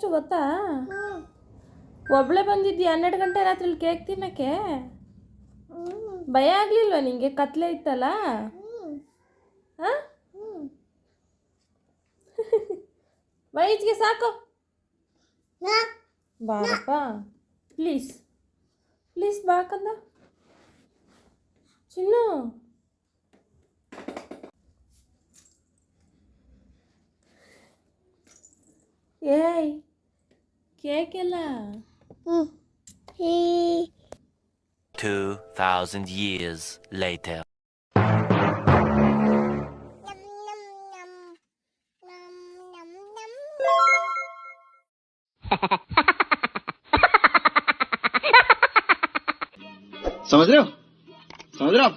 ಎಷ್ಟು ಗೊತ್ತಾ? ಒಬ್ಳೆ ಬಂದಿದ್ದಿ 12 ಗಂಟೆ ರಾತ್ರಿ ಕೇಕ್ ತಿನ್ನಕ್ಕೆ? ಭಯ ಆಗ್ಲಿಲ್ವಾ ನಿಂಗೆ? ಕತ್ಲೆ ಇತ್ತಲ್ಲ. ಹಾಂ ವೈಜ್ಗೆ ಸಾಕು. ಬಾರಪ್ಪ ಪ್ಲೀಸ್ ಪ್ಲೀಸ್ ಬಾ ಕಂದ. ಚಿನ್ನು ಏಯ್ ಕೇಕ್ ಎಲ್ಲ 2,000 years later. समझ रहे हो? समझ रहे हो आप?